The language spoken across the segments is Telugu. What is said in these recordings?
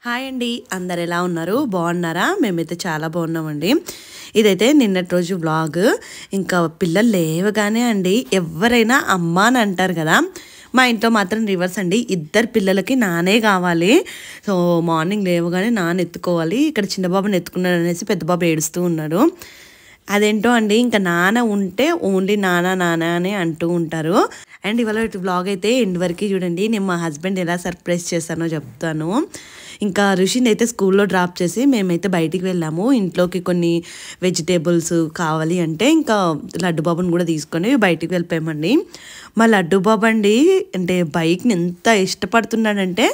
హాయ్ అండి, అందరు ఎలా ఉన్నారు? బాగున్నారా? మేమైతే చాలా బాగున్నామండి. ఇదైతే నిన్నటి రోజు వ్లాగ్. ఇంకా పిల్లలు లేవగానే అండి ఎవరైనా అమ్మ అని అంటారు కదా, మా ఇంట్లో మాత్రం రివర్స్ అండి. ఇద్దరు పిల్లలకి నానే కావాలి. సో మార్నింగ్ లేవగానే నాన్న ఎత్తుకోవాలి. ఇక్కడ చిన్న బాబుని ఎత్తుకున్నాడు అనేసి పెద్ద బాబు ఏడుస్తూ ఉన్నాడు. అదేంటో అండి, ఇంకా నాన్న ఉంటే ఓన్లీ నాన్న నాన్న అని అంటూ ఉంటారు. అండ్ ఇవాళ వ్లాగ్ అయితే ఎండ్ వరకు చూడండి. నేను మా హస్బెండ్ ఎలా సర్ప్రైజ్ చేశానో చెప్తాను. ఇంకా ఋషిని అయితే స్కూల్లో డ్రాప్ చేసి మేమైతే బయటికి వెళ్ళాము. ఇంట్లోకి కొన్ని వెజిటేబుల్స్ కావాలి అంటే ఇంకా లడ్డు బాబుని కూడా తీసుకొని బయటికి వెళ్ళిపోయామండి. మా లడ్డు బాబు అండి అంటే బైక్ని ఎంత ఇష్టపడుతున్నాడంటే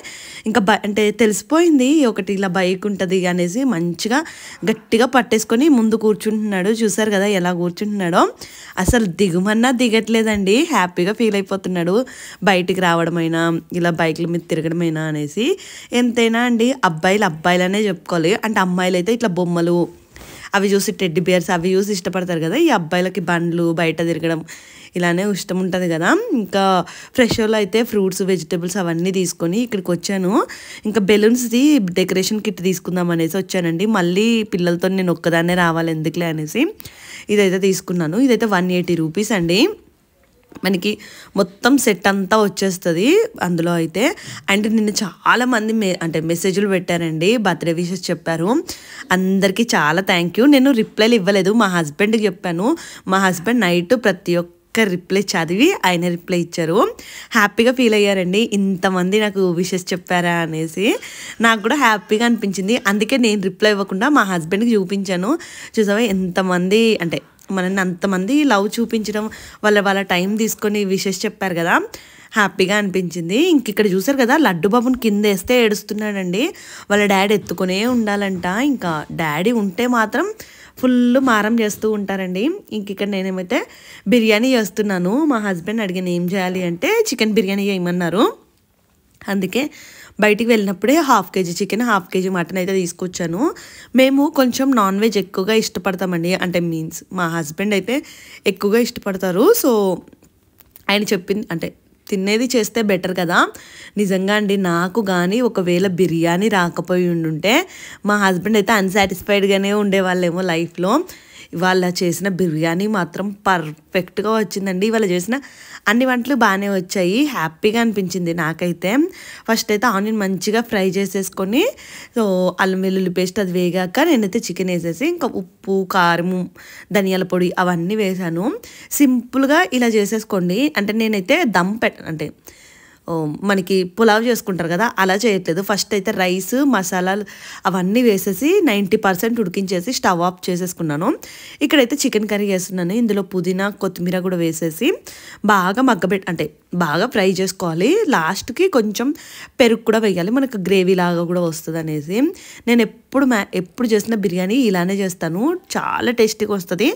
ఇంకా అంటే తెలిసిపోయింది ఒకటి ఇలా బైక్ ఉంటుంది అనేసి మంచిగా గట్టిగా పట్టేసుకొని ముందు కూర్చుంటున్నాడు. చూసారు కదా ఎలా కూర్చుంటున్నాడో, అసలు దిగుమన్నా దిగట్లేదండి. హ్యాపీగా ఫీల్ అయిపోతున్నాడు బయటికి రావడమైనా ఇలా బైక్ల మీద తిరగడమైనా అనేసి. ఎంతైనా అండి అబ్బాయిలనే చెప్పుకోవాలి. అంటే అమ్మాయిలు అయితే ఇట్లా బొమ్మలు అవి చూసి టెడ్డీ బియర్స్ అవి చూసి ఇష్టపడతారు కదా, ఈ అబ్బాయిలకి బండ్లు బయట తిరగడం ఇలానే ఇష్టం ఉంటుంది కదా. ఇంకా ఫ్రెషోలో అయితే ఫ్రూట్స్ వెజిటేబుల్స్ అవన్నీ తీసుకొని ఇక్కడికి వచ్చాను. ఇంకా బెలూన్స్ది డెకరేషన్ కిట్ తీసుకుందాం అనేసి వచ్చానండి. మళ్ళీ పిల్లలతో నేను ఒక్కదాన్నే రావాలి ఎందుకులే అనేసి ఇదైతే తీసుకున్నాను. ఇదైతే 180 రూపీస్ అండి. మనకి మొత్తం సెట్ అంతా వచ్చేస్తుంది అందులో అయితే. అండ్ నిన్న చాలామంది అంటే మెసేజ్లు పెట్టారండి, బర్త్డే విషెస్ చెప్పారు. అందరికీ చాలా థ్యాంక్ యూ. నేను రిప్లైలు ఇవ్వలేదు, మా హస్బెండ్కి చెప్పాను. మా హస్బెండ్ నైట్ ప్రతి ఒక్క రిప్లై చదివి ఆయన రిప్లై ఇచ్చారు. హ్యాపీగా ఫీల్ అయ్యారండి, ఇంతమంది నాకు విషెస్ చెప్పారా అనేసి. నాకు కూడా హ్యాపీగా అనిపించింది. అందుకే నేను రిప్లై ఇవ్వకుండా మా హస్బెండ్కి చూపించాను. చూసావా ఎంతమంది అంటే మనల్ని అంతమంది లవ్ చూపించడం, వాళ్ళ టైం తీసుకొని విషెస్ చెప్పారు కదా, హ్యాపీగా అనిపించింది. ఇంక ఇక్కడ చూసారు కదా లడ్డు బాబుని కింద వేస్తే ఏడుస్తున్నాడండి. వాళ్ళ డాడీ ఎత్తుకునే ఉండాలంట. ఇంకా డాడీ ఉంటే మాత్రం ఫుల్ మారం చేస్తూ ఉంటారండి. ఇంక ఇక్కడ నేనేమైతే బిర్యానీ చేస్తున్నాను. మా హస్బెండ్ అడిగిన ఏం చేయాలి అంటే చికెన్ బిర్యానీ చేయమన్నారు. అందుకే బయటికి వెళ్ళినప్పుడే 1/2 kg చికెన్ 1/2 kg మటన్ అయితే తీసుకొచ్చాను. మేము కొంచెం నాన్ వెజ్ ఎక్కువగా ఇష్టపడతామండి. అంటే మీన్స్ మా హస్బెండ్ అయితే ఎక్కువగా ఇష్టపడతారు. సో ఆయన చెప్పింది అంటే తినేది చేస్తే బెటర్ కదా. నిజంగా అండి నాకు కానీ ఒకవేళ బిర్యానీ రాకపోయి ఉండుంటే మా హస్బెండ్ అయితే అన్సాటిస్ఫైడ్గానే ఉండేవాళ్ళేమో లైఫ్లో. ఇవాళ చేసిన బిర్యానీ మాత్రం పర్ఫెక్ట్గా వచ్చిందండి. ఇవాళ చేసిన అన్ని వంటలు బాగానే వచ్చాయి. హ్యాపీగా అనిపించింది నాకైతే. ఫస్ట్ అయితే ఆనియన్ మంచిగా ఫ్రై చేసేసుకొని సో అల్లం వెల్లుల్లి పేస్ట్ అది వేగాక నేనైతే చికెన్ వేసేసి ఇంకా ఉప్పు కారము ధనియాల పొడి అవన్నీ వేసాను. సింపుల్గా ఇలా చేసేసుకోండి. అంటే నేనైతే అంటే మనకి పులావ్ చేసుకుంటారు కదా అలా చేయట్లేదు. ఫస్ట్ అయితే రైస్ మసాలాలు అవన్నీ వేసేసి 90% ఉడికించేసి స్టవ్ ఆఫ్ చేసేసుకున్నాను. ఇక్కడైతే చికెన్ కర్రీ చేస్తున్నాను. ఇందులో పుదీనా కొత్తిమీర కూడా వేసేసి బాగా అంటే బాగా ఫ్రై చేసుకోవాలి. లాస్ట్కి కొంచెం పెరుగు కూడా వేయాలి, మనకు గ్రేవీ లాగా కూడా వస్తుంది అనేసి. నేను ఎప్పుడు చేసిన బిర్యానీ ఇలానే చేస్తాను, చాలా టేస్టీగా వస్తుంది.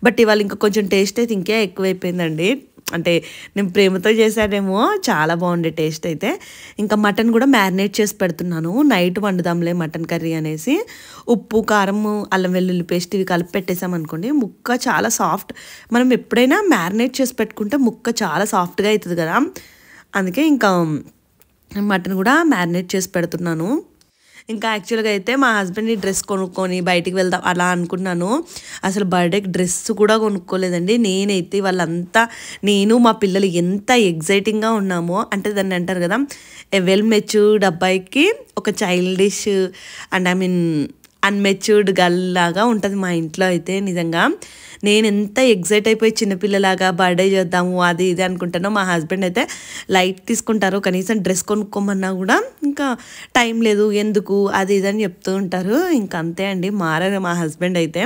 బట్ ఇవాళ ఇంకా కొంచెం టేస్ట్ అయితే ఇంకే ఎక్కువైపోయిందండి. అంటే నేను ప్రేమతో చేశానేమో, చాలా బాగుండే టేస్ట్ అయితే. ఇంకా మటన్ కూడా మ్యారినేట్ చేసి పెడుతున్నాను. నైట్ వండుదాంలే మటన్ కర్రీ అనేసి. ఉప్పు కారం అల్లం వెల్లుల్లి పేస్ట్ ఇవి కలిపి పెట్టేసామనుకోండి ముక్క చాలా సాఫ్ట్. మనం ఎప్పుడైనా మ్యారినేట్ చేసి పెట్టుకుంటే ముక్క చాలా సాఫ్ట్గా అవుతుంది కదా. అందుకే ఇంకా మటన్ కూడా మ్యారినేట్ చేసి పెడుతున్నాను. ఇంకా యాక్చువల్గా అయితే మా హస్బెండ్ని డ్రెస్ కొనుక్కొని బయటికి వెళ్దాం అలా అనుకున్నాను. అసలు బర్త్డేకి డ్రెస్ కూడా కొనుక్కోలేదండి. నేనైతే వాళ్ళంతా నేను మా పిల్లలు ఎంత ఎగ్జైటింగ్గా ఉన్నామో, అంటే దాన్ని అంటారు కదా వెల్ మెచ్యూర్డ్ అబ్బాయికి ఒక చైల్డిష్ అండ్ అన్మెచ్యూర్డ్ గర్ల్ లాగా ఉంటుంది మా ఇంట్లో అయితే. నిజంగా నేను ఎంత ఎగ్జైట్ అయిపోయి చిన్నపిల్లలాగా బర్త్డే చేద్దాము అది ఇది అనుకుంటానో, మా హస్బెండ్ అయితే లైట్ తీసుకుంటారు. కనీసం డ్రెస్ కొనుక్కోమన్నా కూడా ఇంకా టైం లేదు ఎందుకు అది ఇది అని చెప్తూ ఉంటారు. ఇంకా అంతే అండి, మారారు మా హస్బెండ్ అయితే.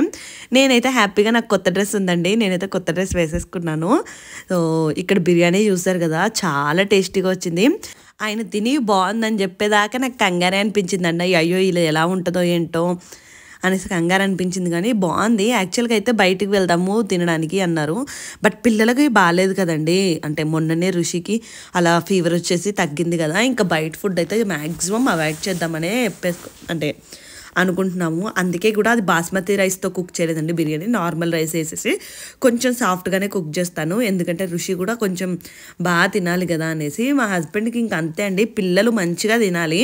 నేనైతే హ్యాపీగా నాకు కొత్త డ్రెస్ ఉందండి, నేనైతే కొత్త డ్రెస్ వేసేసుకున్నాను. సో ఇక్కడ బిర్యానీ చూసారు కదా చాలా టేస్టీగా వచ్చింది. ఆయన తిని బాగుందని చెప్పేదాకా నాకు కంగారే అనిపించింది అండి. అయ్యో ఇలా ఎలా ఉంటుందో ఏంటో అనేసి కంగారు అనిపించింది. కానీ బాగుంది. యాక్చువల్గా అయితే బయటికి వెళ్దాము తినడానికి అన్నారు, బట్ పిల్లలకి బాగాలేదు కదండి. అంటే మొన్ననే ఋషికి అలా ఫీవర్ వచ్చేసి తగ్గింది కదా, ఇంకా బయట ఫుడ్ అయితే మ్యాక్సిమం అవాయిడ్ చేద్దామనే అంటే అనుకుంటున్నాము. అందుకే కూడా అది బాస్మతి రైస్తో కుక్ చేయలేదండి బిర్యానీ, నార్మల్ రైస్ వేసేసి కొంచెం సాఫ్ట్గానే కుక్ చేస్తాను. ఎందుకంటే ఋషి కూడా కొంచెం బాగా తినాలి కదా అనేసి. మా హస్బెండ్కి ఇంకా అంతే అండి, పిల్లలు మంచిగా తినాలి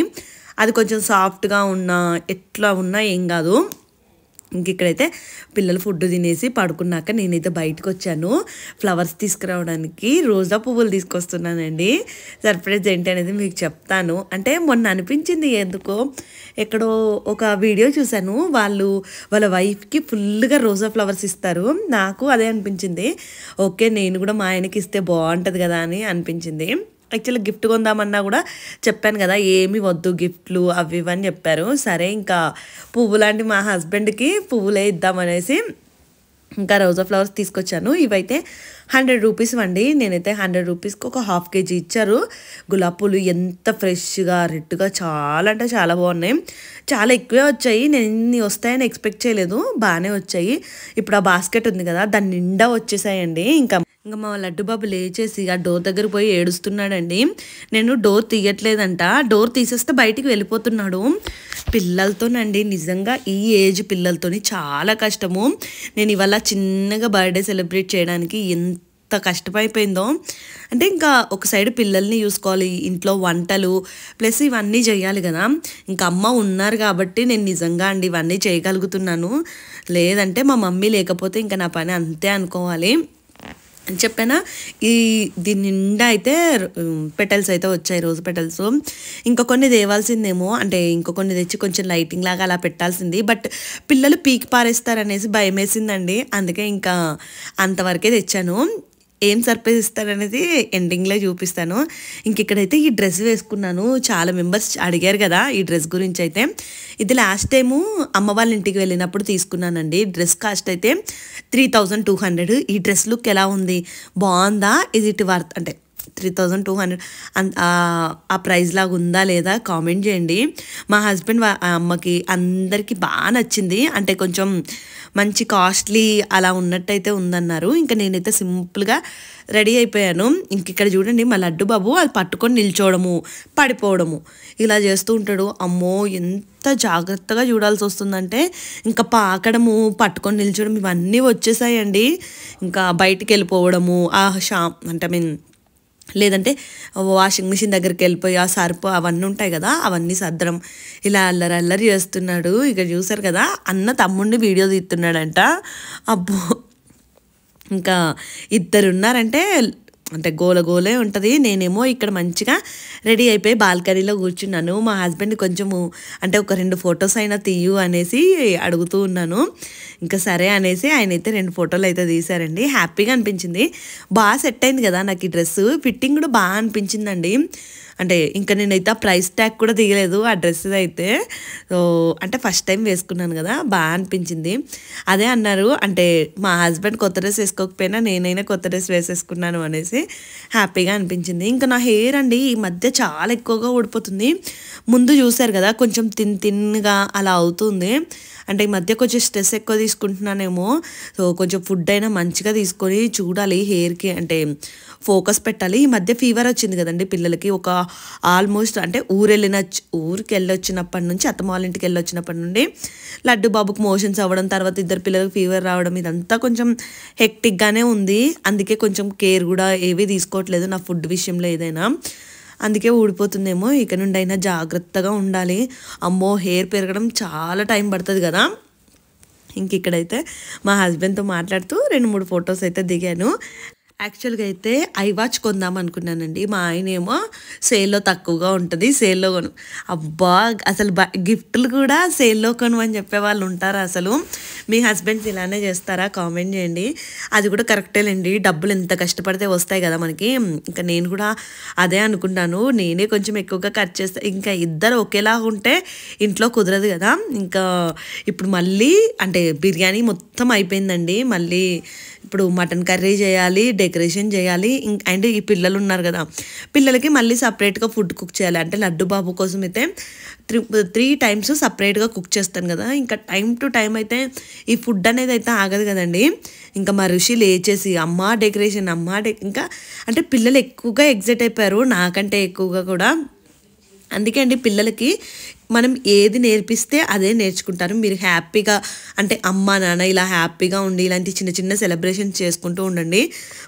అది కొంచెం సాఫ్ట్గా ఉన్నా ఎట్లా ఉన్నా ఏం కాదు. ఇంక ఇక్కడైతే పిల్లలు ఫుడ్ తినేసి పడుకున్నాక నేనైతే బయటకు వచ్చాను ఫ్లవర్స్ తీసుకురావడానికి. రోజా పువ్వులు తీసుకొస్తున్నానండి. సర్ప్రైజ్ ఏంటి అనేది మీకు చెప్తాను. అంటే మొన్న అనిపించింది ఎందుకో, ఎక్కడో ఒక వీడియో చూశాను, వాళ్ళ వైఫ్కి ఫుల్గా రోజా ఫ్లవర్స్ ఇస్తారు. నాకు అదే అనిపించింది, ఓకే నేను కూడా మా ఆయనకి ఇస్తే బాగుంటుంది కదా అని అనిపించింది. యాక్చువల్లీ గిఫ్ట్ కొందామన్నా కూడా చెప్పాను కదా, ఏమి వద్దు గిఫ్ట్లు అవి ఇవని చెప్పారు. సరే ఇంకా పువ్వు లాంటి మా హస్బెండ్కి పువ్వులే ఇద్దామనేసి ఇంకా రోజా ఫ్లవర్స్ తీసుకొచ్చాను. ఇవైతే 100 రూపీస్ అండి. నేనైతే 100 రూపీస్కి ఒక ½ కేజీ ఇచ్చారు. గులాబీ పూలు ఎంత ఫ్రెష్గా రెడ్గా చాలా అంటే చాలా బాగున్నాయి. చాలా ఎక్కువే వచ్చాయి. నేను ఇన్ని వస్తాయని ఎక్స్పెక్ట్ చేయలేదు, బాగానే వచ్చాయి. ఇప్పుడు ఆ బాస్కెట్ ఉంది కదా, దాని నిండా వచ్చేసాయండి. ఇంకా మా లడ్డు బాబు లేచేసి ఆ డోర్ దగ్గర పోయి ఏడుస్తున్నాడండి. నేను డోర్ తీయట్లేదంట, డోర్ తీసేస్తే బయటికి వెళ్ళిపోతున్నాడు. పిల్లలతోనండి నిజంగా ఈ ఏజ్ పిల్లలతోని చాలా కష్టము. నేను ఇవాళ చిన్నగా బర్త్డే సెలబ్రేట్ చేయడానికి ఎంత కష్టమైపోయిందో. అంటే ఇంకా ఒక సైడ్ పిల్లల్ని చూసుకోవాలి, ఇంట్లో వంటలు ప్లస్ ఇవన్నీ చేయాలి కదా. ఇంకా అమ్మ ఉన్నారు కాబట్టి నేను నిజంగా అండి ఇవన్నీ చేయగలుగుతున్నాను. లేదంటే మా మమ్మీ లేకపోతే ఇంకా నా పని అంతే అనుకోవాలి. అని చెప్పానా, దీని నిండా అయితే పెటల్స్ అయితే వచ్చాయి, రోజు పెటల్స్. ఇంకా కొన్ని తేవాల్సిందేమో, అంటే ఇంకో కొన్ని తెచ్చి కొంచెం లైటింగ్ లాగా అలా పెట్టాల్సింది. బట్ పిల్లలు పీకి పారేస్తారనేసి భయం వేసిందండి. అందుకే ఇంకా అంతవరకే తెచ్చాను. ఏం సర్ప్రైజ్ ఇస్తారనేది ఎండింగ్లో చూపిస్తాను. ఇంక ఇక్కడైతే ఈ డ్రెస్ వేసుకున్నాను. చాలా మెంబర్స్ అడిగారు కదా ఈ డ్రెస్ గురించి. అయితే ఇది లాస్ట్ టైము అమ్మ వాళ్ళ ఇంటికి వెళ్ళినప్పుడు తీసుకున్నానండి. డ్రెస్ కాస్ట్ అయితే 3200. ఈ డ్రెస్ లుక్ ఎలా ఉంది, బాగుందా, ఇది ఇటు వర్త్ అంటే 3200 ఆ ప్రైజ్ లాగా ఉందా లేదా కామెంట్ చేయండి. మా హస్బెండ్ అమ్మకి అందరికీ బాగా నచ్చింది. అంటే కొంచెం మంచి కాస్ట్లీ అలా ఉన్నట్టయితే ఉందన్నారు. ఇంకా నేనైతే సింపుల్గా రెడీ అయిపోయాను. ఇంక ఇక్కడ చూడండి మా లడ్డు బాబు అది పట్టుకొని నిల్చోవడము, పడిపోవడము ఇలా చేస్తూ ఉంటాడు. అమ్మో ఎంత జాగ్రత్తగా చూడాల్సి వస్తుందంటే, ఇంకా పాకడము, పట్టుకొని నిల్చోవడం ఇవన్నీ వచ్చేసాయండి. ఇంకా బయటికి వెళ్ళిపోవడము, అంటే లేదంటే వాషింగ్ మిషన్ దగ్గరికి వెళ్ళిపోయి ఆ సర్పు అవన్నీ ఉంటాయి కదా అవన్నీ సర్దడం, ఇలా అల్లరి అల్లరి చేస్తున్నాడు. ఇక చూసారు కదా, అన్న తమ్ముడిని వీడియో తీస్తున్నాడంట. అబ్బో, ఇంకా ఇద్దరు ఉన్నారంటే అంటే గోలే ఉంటుంది. నేనేమో ఇక్కడ మంచిగా రెడీ అయిపోయి బాల్కనీలో కూర్చున్నాను. మా హస్బెండ్ కొంచెము అంటే ఒక 2 ఫొటోస్ అయినా తీయు అనేసి అడుగుతూ ఉన్నాను. ఇంకా సరే అనేసి ఆయన అయితే 2 ఫోటోలు అయితే తీశారండి. హ్యాపీగా అనిపించింది, బాగా సెట్ అయింది కదా నాకు ఈ డ్రెస్సు. ఫిట్టింగ్ కూడా బాగా అనిపించిందండి. అంటే ఇంకా నేనైతే ఆ ప్రైస్ ట్యాగ్ కూడా దిగలేదు ఆ డ్రెస్ అయితే. సో అంటే ఫస్ట్ టైం వేసుకున్నాను కదా, బాగా అనిపించింది. అదే అన్నారు, అంటే మా హస్బెండ్ కొత్త డ్రెస్ వేసుకోకపోయినా నేనైనా కొత్త డ్రెస్ వేసేసుకున్నాను అనేసి హ్యాపీగా అనిపించింది. ఇంకా నా హెయిర్ అండి ఈ మధ్య చాలా ఎక్కువగా ఊడిపోతుంది. ముందు చూసారు కదా కొంచెం తిన్గా అలా అవుతుంది. అంటే ఈ మధ్య కొంచెం స్ట్రెస్ ఎక్కువ తీసుకుంటున్నానేమో. సో కొంచెం ఫుడ్ అయినా మంచిగా తీసుకొని చూడాలి, హెయిర్కి అంటే ఫోకస్ పెట్టాలి. ఈ మధ్య ఫీవర్ వచ్చింది కదండి పిల్లలకి. ఒక ఆల్మోస్ట్ అంటే ఊరికి వెళ్ళొచ్చినప్పటి నుంచి, అత్తమ్మ వాళ్ళ ఇంటికి వెళ్ళొచ్చినప్పటి నుండి లడ్డు బాబుకి మోషన్స్ అవ్వడం, తర్వాత 2 పిల్లలకు ఫీవర్ రావడం, ఇదంతా కొంచెం హెక్టిక్గానే ఉంది. అందుకే కొంచెం కేర్ కూడా ఏవి తీసుకోవట్లేదు నా ఫుడ్ విషయంలో ఏదైనా. అందుకే ఊడిపోతుందేమో. ఇక నుండి అయినా జాగ్రత్తగా ఉండాలి. అమ్మో, హెయిర్ పెరగడం చాలా టైం పడుతుంది కదా. ఇంక ఇక్కడైతే మా హస్బెండ్తో మాట్లాడుతూ 2-3 ఫొటోస్ అయితే దిగాను. యాక్చువల్గా అయితే ఐ వాచ్ కొందాం అనుకున్నానండి. మా ఆయన ఏమో సేల్లో తక్కువగా ఉంటుంది, సేల్లో కొను. అబ్బా, అసలు గిఫ్ట్లు కూడా సేల్లో కొను అని చెప్పేవాళ్ళు ఉంటారా? అసలు మీ హస్బెండ్స్ ఇలానే చేస్తారా? కామెంట్ చేయండి. అది కూడా కరెక్టేలేండి, డబ్బులు ఎంత కష్టపడితే వస్తాయి కదా మనకి. ఇంకా నేను కూడా అదే అనుకుంటాను, నేనే కొంచెం ఎక్కువగా ఖర్చు చేస్తాను. ఇంకా ఇద్దరు ఒకేలా ఉంటే ఇంట్లో కుదరదు కదా. ఇంకా ఇప్పుడు మళ్ళీ అంటే బిర్యానీ మొత్తం అయిపోయిందండి. మళ్ళీ ఇప్పుడు మటన్ కర్రీ చేయాలి, డెకరేషన్ చేయాలి. అండ్ ఈ పిల్లలు ఉన్నారు కదా, పిల్లలకి మళ్ళీ సపరేట్గా ఫుడ్ కుక్ చేయాలి. అంటే లడ్డు బాబు కోసం అయితే 3 టైమ్స్ సపరేట్గా కుక్ చేస్తాను కదా. ఇంకా టైం టు టైం అయితే ఈ ఫుడ్ అనేది అయితే ఆగదు కదండి. ఇంకా మా ఋషి లేచేసి అమ్మా డెకరేషన్ ఇంకా అంటే పిల్లలు ఎక్కువగా ఎగ్జైట్ అయిపోయారు, నాకంటే ఎక్కువగా కూడా. అందుకే అండి పిల్లలకి మనం ఏది నేర్పిస్తే అదే నేర్చుకుంటారు. మీరు హ్యాపీగా అంటే అమ్మ నాన్న ఇలా హ్యాపీగా ఉండి ఇలాంటి చిన్న చిన్న సెలబ్రేషన్స్ చేసుకుంటూ ఉండండి.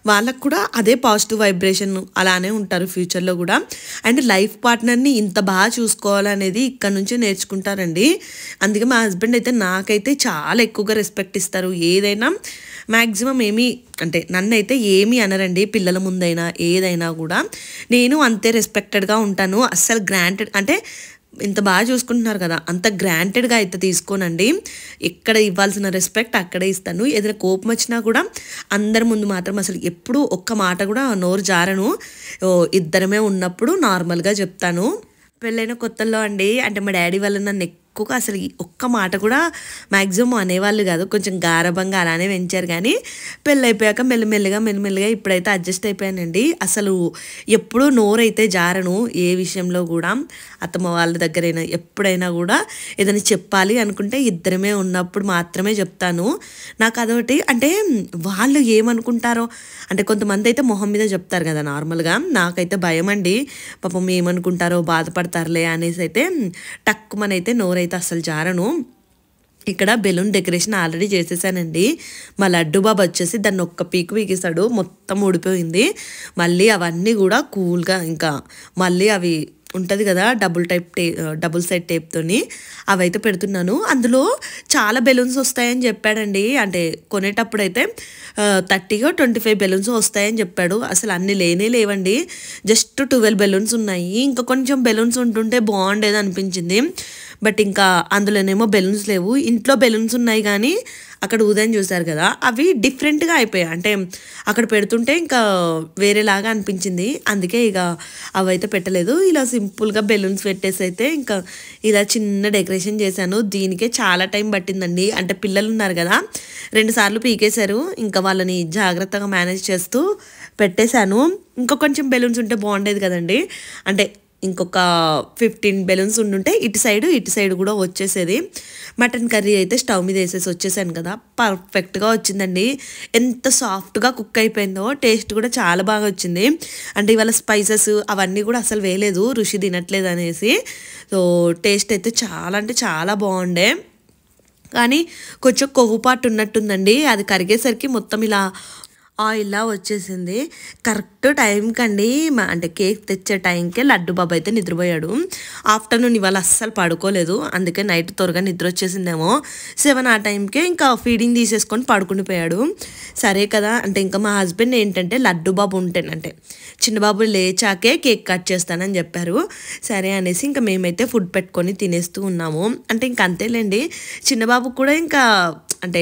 వాళ్ళకు కూడా అదే పాజిటివ్ వైబ్రేషన్ అలానే ఉంటారు ఫ్యూచర్లో కూడా. అండ్ లైఫ్ పార్ట్నర్ని ఇంత బాగా చూసుకోవాలనేది ఇక్కడ నుంచే నేర్చుకుంటారండి. అందుకే మా హస్బెండ్ అయితే నాకైతే చాలా ఎక్కువగా రెస్పెక్ట్ ఇస్తారు. ఏదైనా మ్యాక్సిమం ఏమీ అంటే నన్నైతే ఏమీ అనరండి. పిల్లల ముందైనా ఏదైనా కూడా నేను అంతే రెస్పెక్టెడ్గా ఉంటాను. అస్సలు గ్రాంటెడ్ అంటే ఇంత బాగా చూసుకుంటున్నారు కదా అంత గ్రాంటెడ్గా అయితే తీసుకోనండి. ఎక్కడ ఇవ్వాల్సిన రెస్పెక్ట్ అక్కడే ఇస్తాను. ఏదైనా కోపం వచ్చినా కూడా అందరి ముందు మాత్రం అసలు ఎప్పుడు ఒక్క మాట కూడా నోరు జారను. ఇద్దరమే ఉన్నప్పుడు నార్మల్గా చెప్తాను. పెళ్ళైన కొత్తల్లో అండి అంటే మా డాడీ వాళ్ళు నన్ను ఎక్కువగా అసలు ఒక్క మాట కూడా మ్యాక్సిమం అనేవాళ్ళు కాదు. కొంచెం గారభంగా అలానే పెంచారు. కానీ పెళ్ళైపోయాక మెల్లిమెల్లిగా ఇప్పుడైతే అడ్జస్ట్ అయిపోయానండి. అసలు ఎప్పుడూ నోరైతే జారను ఏ విషయంలో కూడా. అత్తమ్మ వాళ్ళ దగ్గరైనా ఎప్పుడైనా కూడా ఏదైనా చెప్పాలి అనుకుంటే ఇద్దరమే ఉన్నప్పుడు మాత్రమే చెప్తాను. నాకు అదొకటి అంటే వాళ్ళు ఏమనుకుంటారో అంటే కొంతమంది అయితే మొహం మీద చెప్తారు కదా నార్మల్గా. నాకైతే భయం అండి. పాపం ఏమనుకుంటారో బాధపడతారులే అనేసి అయితే టక్కుమనైతే నోరైతే అస్సలు జారను. ఇక్కడ బెలూన్ డెకరేషన్ ఆల్రెడీ చేసేసానండి. మా లడ్డు బాబు వచ్చేసి దాన్ని ఒక్క పీకు పీకేసాడు, మొత్తం ఊడిపోయింది. మళ్ళీ అవన్నీ కూడా కూల్గా ఇంకా మళ్ళీ అవి ఉంటుంది కదా డబుల్ సైడ్ టేప్తోని అవైతే పెడుతున్నాను. అందులో చాలా బెలూన్స్ వస్తాయని చెప్పాడండి. అంటే కొనేటప్పుడు అయితే 30-25 బెలూన్స్ వస్తాయని చెప్పాడు. అసలు అన్ని లేనే లేవండి. జస్ట్ 12 బెలూన్స్ ఉన్నాయి. ఇంకా కొంచెం బెలూన్స్ ఉంటుంటే బాగుండేది అనిపించింది. బట్ ఇంకా అందులోనేమో బెలూన్స్ లేవు. ఇంట్లో బెలూన్స్ ఉన్నాయి కానీ అక్కడ ఉదయం చూసారు కదా అవి డిఫరెంట్గా అయిపోయాయి. అంటే అక్కడ పెడుతుంటే ఇంకా వేరేలాగా అనిపించింది. అందుకే ఇక అవైతే పెట్టలేదు. ఇలా సింపుల్గా బెలూన్స్ పెట్టేసి అయితే ఇంకా ఇలా చిన్న డెకరేషన్ చేశాను. దీనికే చాలా టైం పట్టిందండి. అంటే పిల్లలు ఉన్నారు కదా 2 సార్లు పీకేశారు. ఇంకా వాళ్ళని జాగ్రత్తగా మేనేజ్ చేస్తూ పెట్టేశాను. ఇంకా కొంచెం బెలూన్స్ ఉంటే బాగుండేది కదండి. అంటే ఇంకొక 15 బెలూన్స్ ఉండుంటే ఇటు సైడ్ కూడా వచ్చేసేది. మటన్ కర్రీ అయితే స్టవ్ మీద వేసేసి వచ్చేసాను కదా పర్ఫెక్ట్గా వచ్చిందండి. ఎంత సాఫ్ట్గా కుక్ అయిపోయిందో. టేస్ట్ కూడా చాలా బాగా వచ్చింది. అంటే ఇవాళ స్పైసెస్ అవన్నీ కూడా అసలు వేయలేదు రుచి తినట్లేదు అనేసి. సో టేస్ట్ అయితే చాలా అంటే చాలా బాగుండే. కానీ కొంచెం కొవ్వు పాటు ఉన్నట్టుందండి. అది కరిగేసరికి మొత్తం ఇలా ఆయిల్లా వచ్చేసింది. కరెక్ట్ టైంకి అండి అంటే కేక్ తెచ్చే టైంకే లడ్డు బాబు అయితే నిద్రపోయాడు. ఆఫ్టర్నూన్ ఇవాళ అస్సలు పడుకోలేదు. అందుకే నైట్ త్వరగా నిద్ర వచ్చేసిందేమో. 7 ఆ టైంకే ఇంకా ఫీడింగ్ తీసేసుకొని పడుకునిపోయాడు. సరే కదా అంటే ఇంకా మా హస్బెండ్ ఏంటంటే లడ్డు బాబు ఉంటేనంటే చిన్న బాబు లేచాకే కేక్ కట్ చేస్తానని చెప్పారు. సరే అనేసి ఇంకా మేమైతే ఫుడ్ పెట్టుకొని తినేస్తూ ఉన్నాము. అంటే ఇంక అంతేలేండి. చిన్నబాబు కూడా ఇంకా అంటే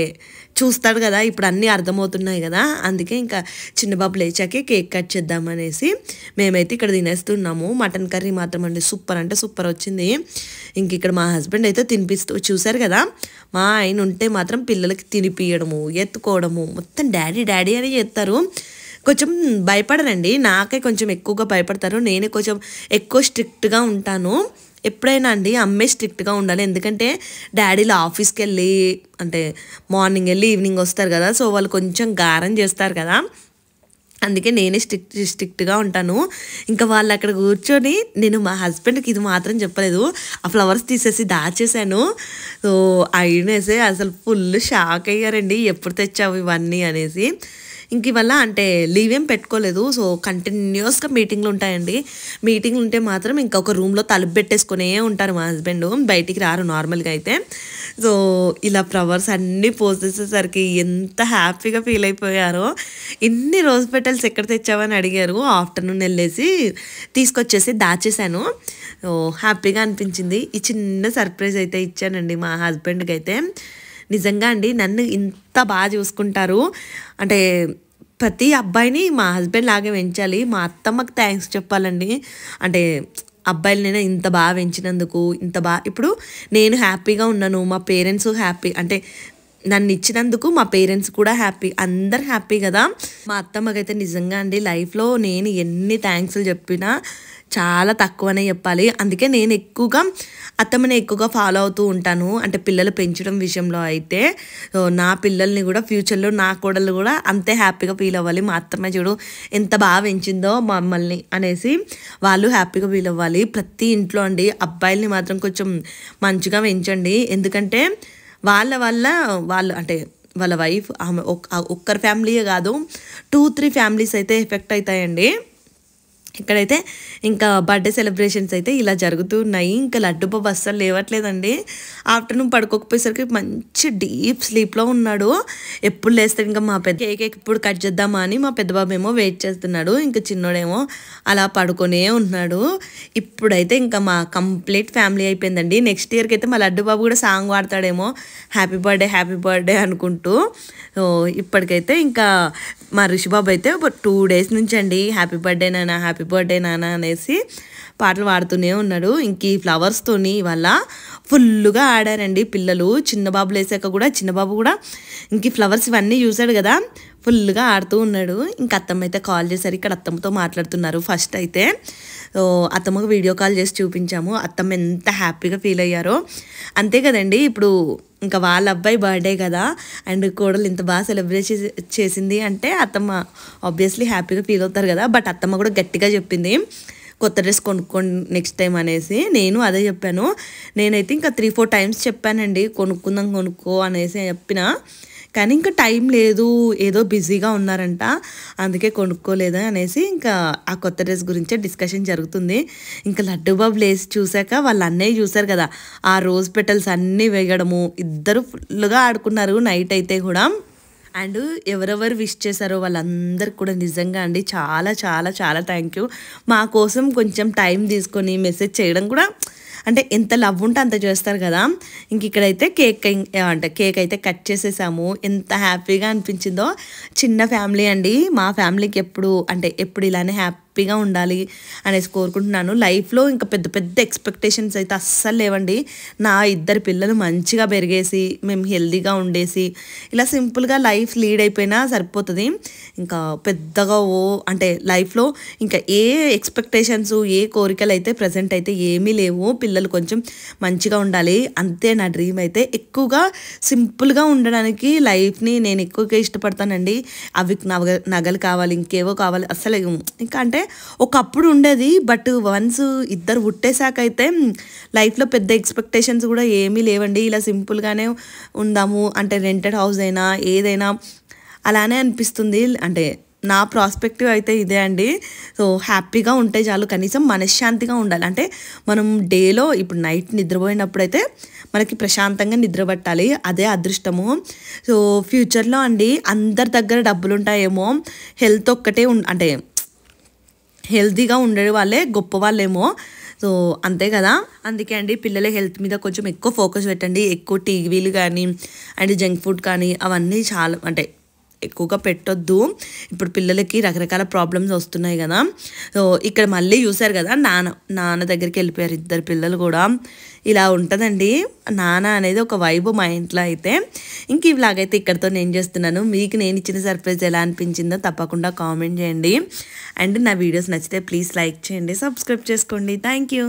చూస్తాడు కదా ఇప్పుడు అన్నీ అర్థమవుతున్నాయి కదా. అందుకే ఇంకా చిన్నబాబు లేచాకే కేక్ కట్ చేద్దామనేసి మేమైతే ఇక్కడ తినేస్తున్నాము. మటన్ కర్రీ మాత్రం అండి సూపర్ అంటే సూపర్ వచ్చింది. ఇంక ఇక్కడ మా హస్బెండ్ అయితే తినిపిస్తూ చూసారు కదా. మా ఆయన ఉంటే మాత్రం పిల్లలకి తినిపియడము ఎత్తుకోవడము మొత్తం డాడీ అని చేస్తారు. కొంచెం భయపడరండి. నాకే కొంచెం ఎక్కువగా భయపడతారు. నేనే కొంచెం ఎక్కువ స్ట్రిక్ట్గా ఉంటాను. ఎప్పుడైనా అండి అమ్మే స్ట్రిక్ట్గా ఉండాలి. ఎందుకంటే డాడీలు ఆఫీస్కి వెళ్ళి అంటే మార్నింగ్ వెళ్ళి ఈవినింగ్ వస్తారు కదా. సో వాళ్ళు కొంచెం గారం చేస్తారు కదా. అందుకే నేనే స్ట్రిక్ట్గా ఉంటాను. ఇంకా వాళ్ళు అక్కడ కూర్చొని నేను మా హస్బెండ్కి ఇది మాత్రం చెప్పలేదు. ఆ ఫ్లవర్స్ తీసేసి దాచేసాను. సో అయినేసే అసలు ఫుల్ షాక్ అయ్యారండి. ఎప్పుడు తెచ్చావు ఇవన్నీ అనేసి. ఇంక ఇవల్ల అంటే లీవ్ ఏం పెట్టుకోలేదు. సో కంటిన్యూస్గా మీటింగ్లు ఉంటాయండి. మీటింగ్లు ఉంటే మాత్రం ఇంకా ఒక రూమ్లో తలుపు పెట్టేసుకునే ఉంటారు మా హస్బెండ్. బయటికి రారు నార్మల్గా అయితే. సో ఇలా ఫ్లవర్స్ అన్నీ పోసేసేసరికి ఎంత హ్యాపీగా ఫీల్ అయిపోయారో. ఇన్ని రోజ్ పెటల్స్ ఎక్కడ తెచ్చావని అడిగారు. ఆఫ్టర్నూన్ వెళ్ళేసి తీసుకొచ్చేసి దాచేసాను. సో హ్యాపీగా అనిపించింది. ఈ చిన్న సర్ప్రైజ్ అయితే ఇచ్చానండి మా హస్బెండ్కి అయితే. నిజంగా అండి నన్ను ఇంత బాగా చూసుకుంటారు. అంటే ప్రతి అబ్బాయిని మా హస్బెండ్ లాగే పెంచాలి. మా అత్తమ్మకి థ్యాంక్స్ చెప్పాలండి. అంటే అబ్బాయిలు నేను ఇంత బాగా పెంచినందుకు ఇంత బాగా ఇప్పుడు నేను హ్యాపీగా ఉన్నాను. మా పేరెంట్స్ హ్యాపీ అంటే నన్ను ఇచ్చినందుకు మా పేరెంట్స్ కూడా హ్యాపీ. అందరు హ్యాపీ కదా. మా అత్తమ్మకైతే నిజంగా అండి లైఫ్లో నేను ఎన్ని థ్యాంక్స్లు చెప్పినా చాలా తక్కువనే చెప్పాలి. అందుకే నేను ఎక్కువగా అత్తమ్మని ఎక్కువగా ఫాలో అవుతూ ఉంటాను. అంటే పిల్లలు పెంచడం విషయంలో అయితే నా పిల్లల్ని కూడా ఫ్యూచర్లో నా కోడళ్ళు కూడా అంతే హ్యాపీగా ఫీల్ అవ్వాలి. మా అత్తమ్మ చూడు ఎంత బాగా పెంచిందో మమ్మల్ని అనేసి వాళ్ళు హ్యాపీగా ఫీల్ అవ్వాలి. ప్రతి ఇంట్లో అండి అబ్బాయిల్ని మాత్రం కొంచెం మంచిగా పెంచండి. ఎందుకంటే వాళ్ళు అంటే వాళ్ళ వైఫ్ ఆమె ఒక్కరి ఫ్యామిలీయే కాదు 2-3 ఫ్యామిలీస్ అయితే ఎఫెక్ట్ అవుతాయండి. ఇక్కడైతే ఇంకా బర్త్డే సెలబ్రేషన్స్ అయితే ఇలా జరుగుతూ ఉన్నాయి. ఇంకా లడ్డు బాబు అస్సలు లేవట్లేదండి. ఆఫ్టర్నూన్ పడుకోకపోయేసరికి మంచి డీప్ స్లీప్లో ఉన్నాడు. ఎప్పుడు లేస్తాడు ఇంకా మా పెద్ద కేక్ ఇప్పుడు కట్ చేద్దామా అని మా పెద్ద బాబు ఏమో వెయిట్ చేస్తున్నాడు. ఇంకా చిన్నోడేమో అలా పడుకొనే ఉన్నాడు. ఇప్పుడైతే ఇంకా మా కంప్లీట్ ఫ్యామిలీ అయిపోయిందండి. నెక్స్ట్ ఇయర్కి అయితే మా లడ్డు బాబు కూడా సాంగ్ పాడతాడేమో హ్యాపీ బర్త్డే అనుకుంటూ. ఇప్పటికైతే ఇంకా మా ఋషిబాబు అయితే ఒక 2 days నుంచి అండి హ్యాపీ బర్త్డే నాన్న అనేసి పాటలు పాడుతూనే ఉన్నాడు. ఇంక ఈ ఫ్లవర్స్తోని ఇవాళ ఫుల్గా ఆడారండి పిల్లలు. చిన్నబాబు లేసాక కూడా చిన్నబాబు కూడా ఇంక ఈ ఫ్లవర్స్ ఇవన్నీ చూశాడు కదా ఫుల్గా ఆడుతూ ఉన్నాడు. ఇంకా అత్తమ్మ అయితే కాల్ చేశారు. ఇక్కడ అత్తమ్మతో మాట్లాడుతున్నారు. ఫస్ట్ అయితే అత్తమ్మకు వీడియో కాల్ చేసి చూపించాము. అత్తమ్మ ఎంత హ్యాపీగా ఫీల్ అయ్యారో. అంతే కదండి, ఇప్పుడు ఇంకా వాళ్ళ అబ్బాయి బర్త్డే కదా అండ్ కోడలు ఇంత బాగా సెలబ్రేట్ చేసింది అంటే అత్తమ్మ ఆబ్వియస్లీ హ్యాపీగా ఫీల్ అవుతారు కదా. బట్ అత్తమ్మ కూడా గట్టిగా చెప్పింది కొత్త డ్రెస్ కొనుక్కోండి నెక్స్ట్ టైం అనేసి. నేను అదే చెప్పాను. నేనైతే ఇంకా 3-4 times చెప్పానండి కొనుక్కో అనేసి చెప్పిన. కానీ ఇంకా టైం లేదు, ఏదో బిజీగా ఉన్నారంట, అందుకే కొనుక్కోలేదు అనేసి ఇంకా ఆ కొత్త డ్రెస్ గురించే డిస్కషన్ జరుగుతుంది. ఇంకా లడ్డు బాబు లేసి చూశాక వాళ్ళ అన్నయ్య చూశారు కదా ఆ రోజ్ పెటల్స్ అన్నీ వేయడము. ఇద్దరు ఫుల్గా ఆడుకున్నారు నైట్ అయితే కూడా. అండ్ ఎవరెవరు విష్ చేశారో వాళ్ళందరికి కూడా నిజంగా అండి చాలా చాలా చాలా థ్యాంక్ యూ. మా కోసం కొంచెం టైం తీసుకొని మెసేజ్ చేయడం కూడా అంటే ఎంత లవ్ ఉంటే అంత చేస్తారు కదా. ఇంక ఇక్కడైతే కేక్ అయితే కట్ చేసేసాము. ఎంత హ్యాపీగా అనిపించిందో. చిన్న ఫ్యామిలీ అండి, మా ఫ్యామిలీకి ఎప్పుడు ఇలానే హ్యాపీగా ఉండాలి అనేసి కోరుకుంటున్నాను. లైఫ్లో ఇంకా పెద్ద పెద్ద ఎక్స్పెక్టేషన్స్ అయితే అస్సలు లేవండి. నా 2 పిల్లలు మంచిగా పెరిగేసి మేము హెల్దీగా ఉండేసి ఇలా సింపుల్గా లైఫ్ లీడ్ అయిపోయినా సరిపోతుంది. ఇంకా పెద్దగా లైఫ్లో ఇంకా ఏ ఎక్స్పెక్టేషన్స్ ఏ కోరికలు అయితే ప్రజెంట్ అయితే ఏమీ లేవు. పిల్లలు కొంచెం మంచిగా ఉండాలి అంతే నా డ్రీమ్ అయితే. ఎక్కువగా సింపుల్గా ఉండడానికి లైఫ్ని నేను ఎక్కువగా ఇష్టపడతానండి. అవి నగలు కావాలి, ఇంకేవో కావాలి అస్సలు ఇంకా అంటే ఒకప్పుడు ఉండేది. బట్ వన్స్ ఇద్దరు పుట్టేశాక అయితే లైఫ్లో పెద్ద ఎక్స్పెక్టేషన్స్ కూడా ఏమీ లేవండి. ఇలా సింపుల్గానే ఉందాము అంటే రెంటెడ్ హౌస్ అయినా ఏదైనా అలానే అనిపిస్తుంది. అంటే నా ప్రాస్పెక్టివ్ అయితే ఇదే అండి. సో హ్యాపీగా ఉంటే చాలు, కనీసం మనశ్శాంతిగా ఉండాలి. అంటే మనం డేలో ఇప్పుడు నైట్ నిద్రపోయినప్పుడు అయితే మనకి ప్రశాంతంగా నిద్ర పట్టాలి, అదే అదృష్టము. సో ఫ్యూచర్లో అండి అందరి దగ్గర డబ్బులు ఉంటాయేమో, హెల్త్ ఒక్కటే అంటే హెల్తీగా ఉండే వాళ్ళే గొప్ప వాళ్ళేమో. సో అంతే కదా. అందుకే అండి పిల్లల హెల్త్ మీద కొంచెం ఎక్కువ ఫోకస్ పెట్టండి. ఎక్కువ టీవీలు కానీ అండ్ జంక్ ఫుడ్ కానీ అవన్నీ చాలా ఎక్కువగా పెట్టొద్దు. ఇప్పుడు పిల్లలకి రకరకాల ప్రాబ్లమ్స్ వస్తున్నాయి కదా. సో ఇక్కడ మళ్ళీ చూసారు కదా నాన్న దగ్గరికి వెళ్ళిపోయారు 2 పిల్లలు కూడా. ఇలా ఉంటుందండి నాన్న అనేది ఒక వైబ్ మా ఇంట్లో అయితే. ఇంక ఈ వ్లాగ్ అయితే ఇక్కడితో నేను చేస్తున్నాను. మీకు నేను ఇచ్చిన సర్ప్రైజ్ ఎలా అనిపించిందో తప్పకుండా కామెంట్ చేయండి. అండ్ నా వీడియోస్ నచ్చితే ప్లీజ్ లైక్ చేయండి, సబ్స్క్రైబ్ చేసుకోండి. Thank you.